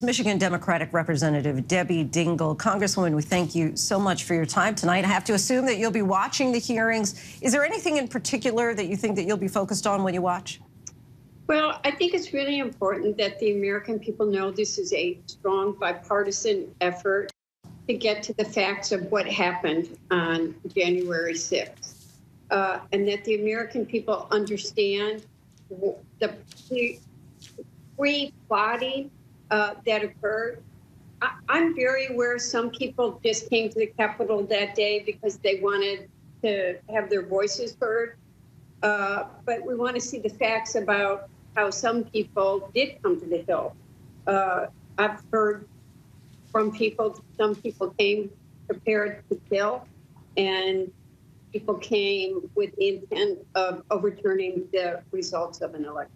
Michigan Democratic Representative Debbie Dingell. Congresswoman, we thank you so much for your time tonight. I have to assume that you'll be watching the hearings. Is there anything in particular that you think that you'll be focused on when you watch? Well, I think it's really important that the American people know this is a strong bipartisan effort to get to the facts of what happened on January 6th, and that the American people understand the pre-plotting that occurred. I'm very aware some people just came to the Capitol that day because they wanted to have their voices heard. But we want to see the facts about how some people did come to the Hill. I've heard from people, some people came prepared to kill, and people came with the intent of overturning the results of an election.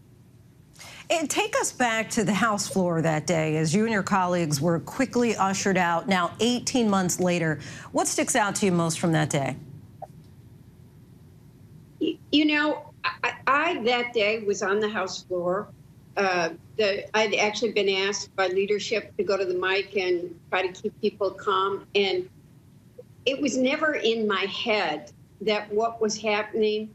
And take us back to the House floor that day as you and your colleagues were quickly ushered out. Now, 18 months later, what sticks out to you most from that day? You know, I that day was on the House floor. I'd actually been asked by leadership to go to the mic and try to keep people calm. And it was never in my head that what was happening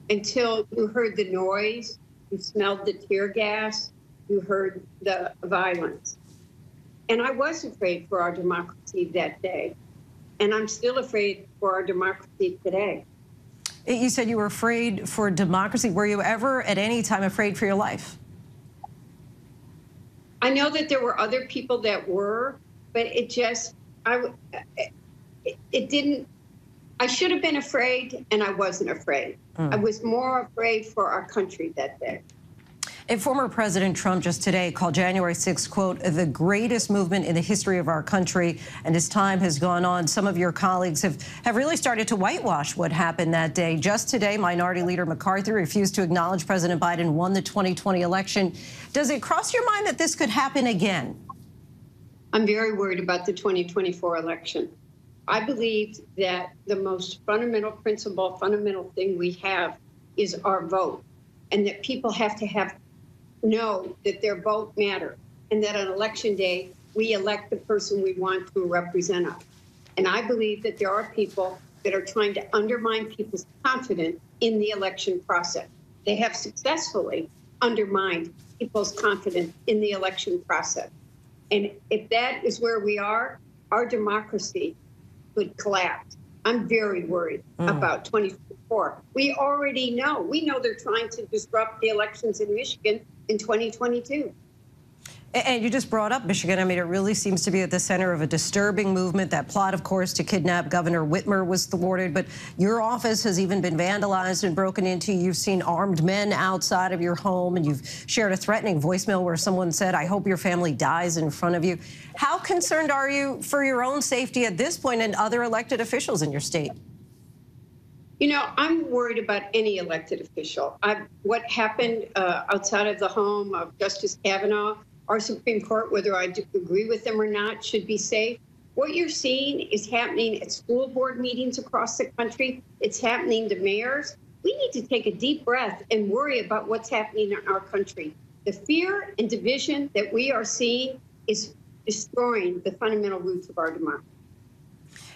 until you heard the noise, you smelled the tear gas, you heard the violence. And I was afraid for our democracy that day. And I'm still afraid for our democracy today. You said you were afraid for democracy. Were you ever at any time afraid for your life? I know that there were other people that were, but it just, it didn't, I should have been afraid, and I wasn't afraid. I was more afraid for our country that day. And former President Trump just today called January 6th, quote, the greatest movement in the history of our country. And as time has gone on, some of your colleagues have really started to whitewash what happened that day. Just today, Minority Leader McCarthy refused to acknowledge President Biden won the 2020 election. Does it cross your mind that this could happen again? I'm very worried about the 2024 election. I believe that the most fundamental principle, fundamental thing we have is our vote, and that people have to know that their vote matters, and that on election day, we elect the person we want to represent us. And I believe that there are people that are trying to undermine people's confidence in the election process. They have successfully undermined people's confidence in the election process. And if that is where we are, our democracy would collapse. I'm very worried about 2024. We already know. We know they're trying to disrupt the elections in Michigan in 2022. And you just brought up Michigan. I mean, it really seems to be at the center of a disturbing movement. That plot, of course, to kidnap Governor Whitmer was thwarted, but your office has even been vandalized and broken into. You've seen armed men outside of your home, and you've shared a threatening voicemail where someone said, I hope your family dies in front of you. How concerned are you for your own safety at this point and other elected officials in your state? You know, I'm worried about any elected official. What happened outside of the home of Justice Kavanaugh, our Supreme Court, whether I agree with them or not, should be safe. What you're seeing is happening at school board meetings across the country. It's happening to mayors. We need to take a deep breath and worry about what's happening in our country. The fear and division that we are seeing is destroying the fundamental roots of our democracy.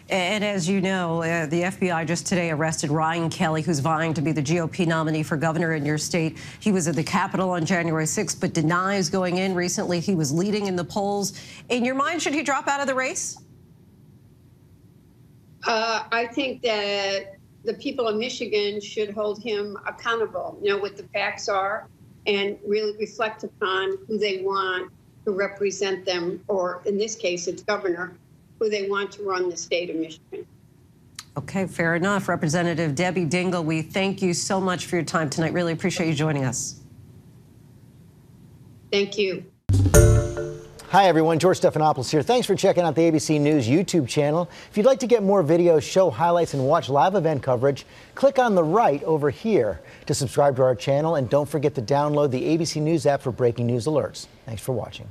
And as you know, the FBI just today arrested Ryan Kelly, who's vying to be the GOP nominee for governor in your state. He was at the Capitol on January 6th, but denies going in. Recently, he was leading in the polls. In your mind, should he drop out of the race? I think that the people of Michigan should hold him accountable, know what the facts are, and really reflect upon who they want to represent them, or in this case, it's governor, who they want to run the state of Michigan. Okay, fair enough. Representative Debbie Dingell, we thank you so much for your time tonight. Really appreciate you joining us. Thank you. Hi, everyone. George Stephanopoulos here. Thanks for checking out the ABC News YouTube channel. If you'd like to get more videos, show highlights, and watch live event coverage, click on the right over here to subscribe to our channel. And don't forget to download the ABC News app for breaking news alerts. Thanks for watching.